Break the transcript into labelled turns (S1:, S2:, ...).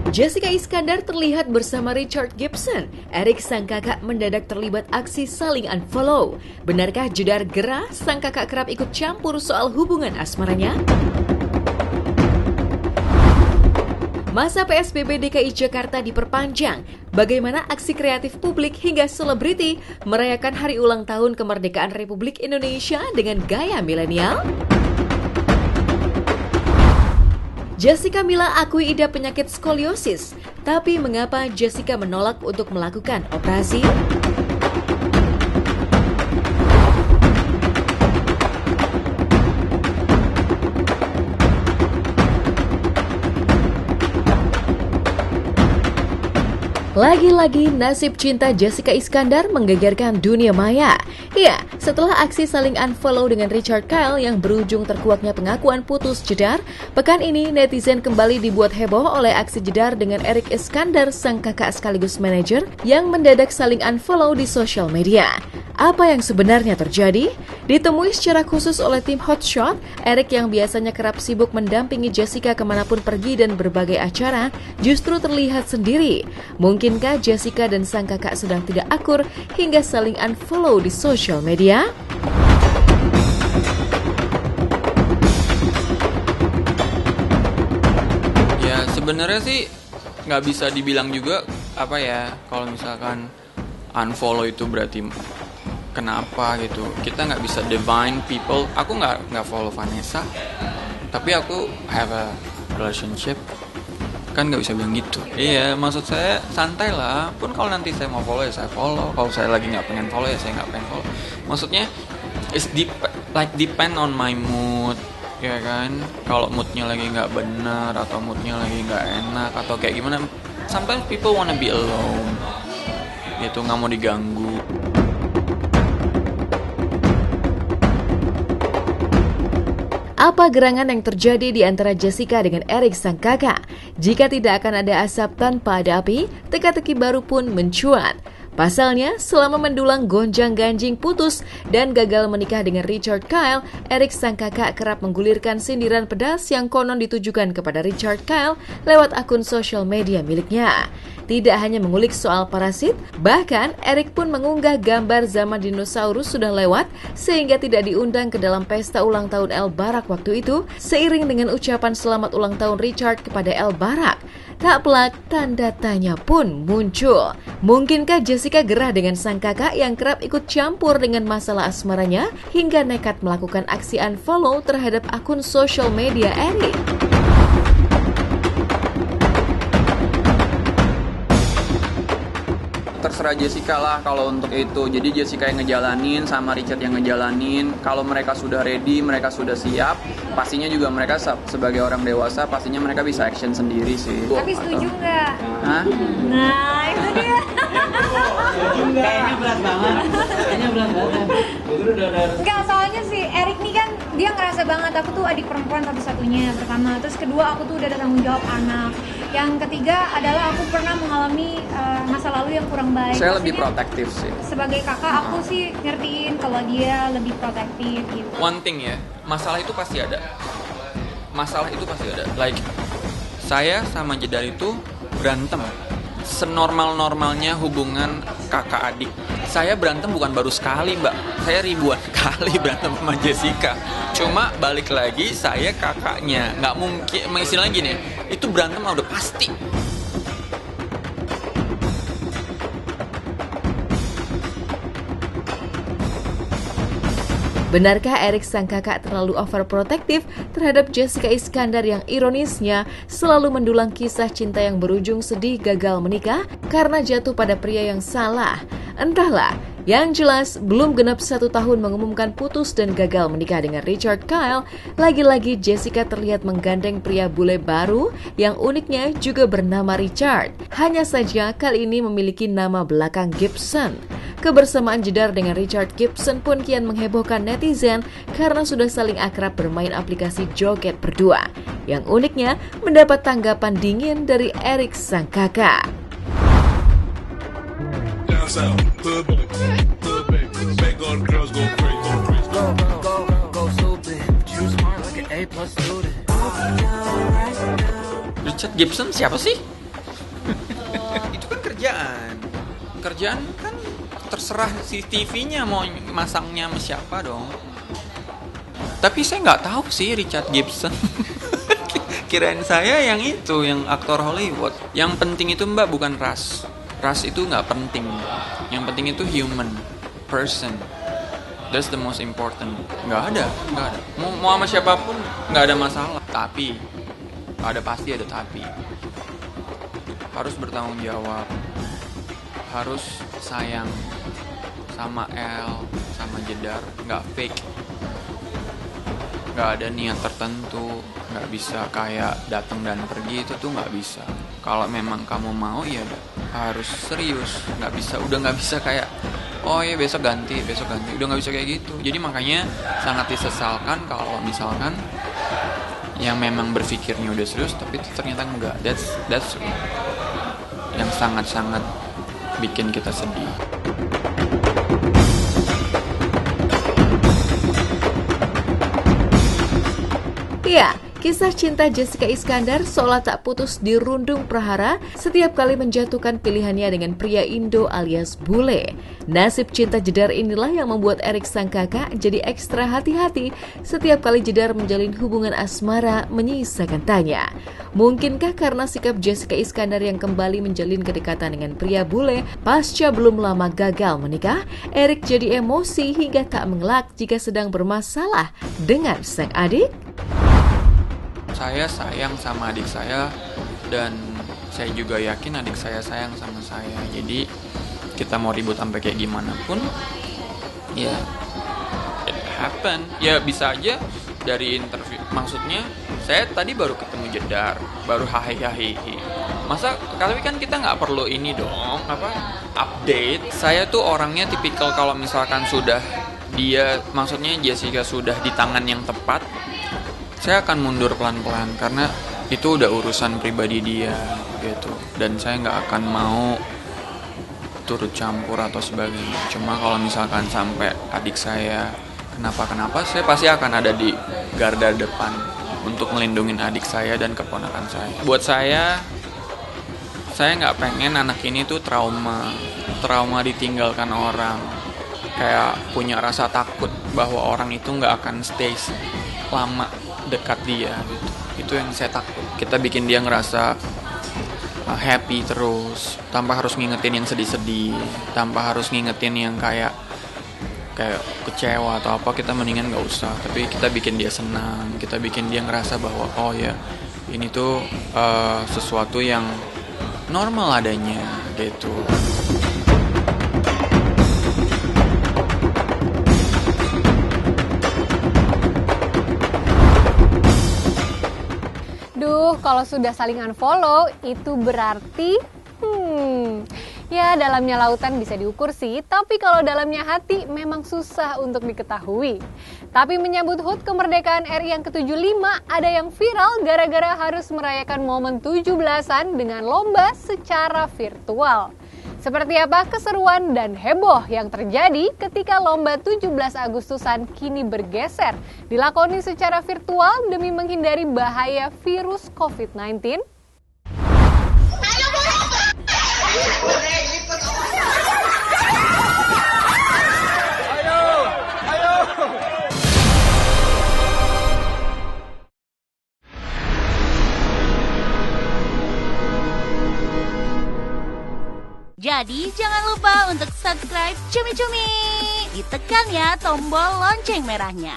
S1: Jessica Iskandar terlihat bersama Richard Gibson. Eric sang kakak mendadak terlibat aksi saling unfollow. Benarkah jedar gerah sang kakak kerap ikut campur soal hubungan asmaranya? Masa PSBB DKI Jakarta diperpanjang. Bagaimana aksi kreatif publik hingga selebriti merayakan hari ulang tahun kemerdekaan Republik Indonesia dengan gaya milenial? Jessica Mila akui idap penyakit skoliosis, tapi mengapa Jessica menolak untuk melakukan operasi? Lagi-lagi nasib cinta Jessica Iskandar menggegerkan dunia maya. Ya, setelah aksi saling unfollow dengan Richard Kyle yang berujung terkuaknya pengakuan putus jedar, pekan ini netizen kembali dibuat heboh oleh aksi jedar dengan Eric Iskandar, sang kakak sekaligus manajer, yang mendadak saling unfollow di sosial media. Apa yang sebenarnya terjadi? Ditemui secara khusus oleh tim Hotshot, Eric yang biasanya kerap sibuk mendampingi Jessica kemanapun pergi dan berbagai acara, justru terlihat sendiri. Mungkinkah Jessica dan sang kakak sedang tidak akur hingga saling unfollow di sosial media?
S2: Ya sebenarnya sih nggak bisa dibilang juga kalau misalkan unfollow itu berarti kenapa gitu. Kita nggak bisa divine people. Aku nggak follow Vanessa, tapi aku have a relationship. Kan nggak bisa bilang gitu. Iya, maksud saya santai lah. Pun kalau nanti saya mau follow ya saya follow. Kalau saya lagi nggak pengen follow ya saya nggak pengen follow. Maksudnya depend on my mood, ya kan. Kalau moodnya lagi nggak benar atau moodnya lagi nggak enak atau kayak gimana. Sometimes people wanna be alone. Gitu, nggak mau diganggu.
S1: Apa gerangan yang terjadi di antara Jessica dengan Eric sang kakak? Jika tidak akan ada asap tanpa ada api, teka-teki baru pun mencuat. Pasalnya, selama mendulang gonjang-ganjing putus dan gagal menikah dengan Richard Kyle, Eric sang kakak kerap menggulirkan sindiran pedas yang konon ditujukan kepada Richard Kyle lewat akun sosial media miliknya. Tidak hanya mengulik soal parasit, bahkan Eric pun mengunggah gambar zaman dinosaurus sudah lewat sehingga tidak diundang ke dalam pesta ulang tahun El Barak waktu itu, seiring dengan ucapan selamat ulang tahun Richard kepada El Barak. Tak pelak, tanda tanya pun muncul. Mungkinkah Jessica gerah dengan sang kakak yang kerap ikut campur dengan masalah asmaranya hingga nekat melakukan aksi unfollow terhadap akun sosial media Eric?
S2: Terserah Jessica lah kalau untuk itu. Jadi Jessica yang ngejalanin sama Richard yang ngejalanin. Kalau mereka sudah ready, mereka sudah siap, pastinya juga mereka sebagai orang dewasa pastinya mereka bisa action sendiri sih.
S3: Tapi setuju nggak?
S2: Hah?
S3: Nah itu dia.
S4: Kayaknya berat banget.
S3: Enggak, soalnya si Eric nih kan dia ngerasa banget aku tuh adik perempuan satu-satunya pertama. Terus kedua aku tuh udah ada tanggung jawab anak. Yang ketiga adalah aku pernah mengalami masa lalu yang kurang baik.
S2: Saya lebih protektif sih.
S3: Sebagai kakak aku sih ngertiin kalau dia lebih protektif gitu.
S2: One thing ya, masalah itu pasti ada. Like saya sama Jedar itu berantem. Senormal-normalnya hubungan kakak adik. Saya berantem bukan baru sekali, Mbak. Saya ribuan kali berantem sama Jessica. Cuma balik lagi saya kakaknya. Nggak mungkin, istilahnya gini, itu berantem udah pasti.
S1: Benarkah Eric sang kakak terlalu overprotektif terhadap Jessica Iskandar yang ironisnya selalu mendulang kisah cinta yang berujung sedih gagal menikah karena jatuh pada pria yang salah? Entahlah, yang jelas belum genap 1 tahun mengumumkan putus dan gagal menikah dengan Richard Kyle, lagi-lagi Jessica terlihat menggandeng pria bule baru yang uniknya juga bernama Richard. Hanya saja kali ini memiliki nama belakang Gibson. Kebersamaan jedar dengan Richard Gibson pun kian menghebohkan netizen karena sudah saling akrab bermain aplikasi joget berdua. Yang uniknya mendapat tanggapan dingin dari Eric sang kakak.
S2: Richard Gibson siapa sih? kerjaan kan terserah si TV-nya mau masangnya sama siapa dong. Tapi saya nggak tahu sih Richard Gibson. Kirain saya yang itu, yang aktor Hollywood. Yang penting itu Mbak bukan ras. Ras itu nggak penting. Yang penting itu human, person. That's the most important. Nggak ada. Mau sama siapapun nggak ada masalah. Tapi pasti ada tapi. Harus bertanggung jawab. Harus sayang sama El, sama Jedar. Nggak fake. Nggak ada niat tertentu. Nggak bisa kayak datang dan pergi, itu tuh nggak bisa. Kalau memang kamu mau ya harus serius. Udah nggak bisa kayak oh ya besok ganti, udah nggak bisa kayak gitu. Jadi makanya sangat disesalkan kalau misalkan yang memang berpikirnya udah serius tapi ternyata enggak. That's yang sangat-sangat bikin kita sedih.
S1: Ya, kisah cinta Jessica Iskandar seolah tak putus dirundung prahara setiap kali menjatuhkan pilihannya dengan pria Indo alias bule. Nasib cinta Jedar inilah yang membuat Erik sang kakak jadi ekstra hati-hati setiap kali Jedar menjalin hubungan asmara menyisakan tanya. Mungkinkah karena sikap Jessica Iskandar yang kembali menjalin kedekatan dengan pria bule pasca belum lama gagal menikah, Erik jadi emosi hingga tak mengelak jika sedang bermasalah dengan sang adik?
S2: Saya sayang sama adik saya dan saya juga yakin adik saya sayang sama saya. Jadi kita mau ribut sampai kayak gimana pun ya it happen. Ya bisa aja dari interview. Maksudnya saya tadi baru ketemu Jedar, baru hahi. Masa tapi kan kita nggak perlu ini dong update. Saya tuh orangnya tipikal kalau misalkan sudah maksudnya Jessica sudah di tangan yang tepat, saya akan mundur pelan-pelan karena itu udah urusan pribadi dia gitu, dan saya nggak akan mau turut campur atau sebagainya. Cuma kalau misalkan sampai adik saya kenapa, saya pasti akan ada di garda depan untuk melindungi adik saya dan keponakan saya. Buat saya nggak pengen anak ini tuh trauma ditinggalkan orang, kayak punya rasa takut bahwa orang itu nggak akan stay lama dekat dia gitu. Itu yang saya takut. Kita bikin dia ngerasa happy terus tanpa harus ngingetin yang sedih-sedih, tanpa harus ngingetin yang kayak kecewa atau apa. Kita mendingan nggak usah, tapi kita bikin dia senang, kita bikin dia ngerasa bahwa oh ya ini tuh sesuatu yang normal adanya gitu.
S5: Kalau sudah saling unfollow, itu berarti ya dalamnya lautan bisa diukur sih, tapi kalau dalamnya hati memang susah untuk diketahui. Tapi menyambut HUT kemerdekaan RI yang ke-75, ada yang viral gara-gara harus merayakan momen 17-an dengan lomba secara virtual. Seperti apa keseruan dan heboh yang terjadi ketika lomba 17 Agustusan kini bergeser dilakoni secara virtual demi menghindari bahaya virus COVID-19?
S6: Jadi jangan lupa untuk subscribe Cumi Cumi. Ditekan ya tombol lonceng merahnya.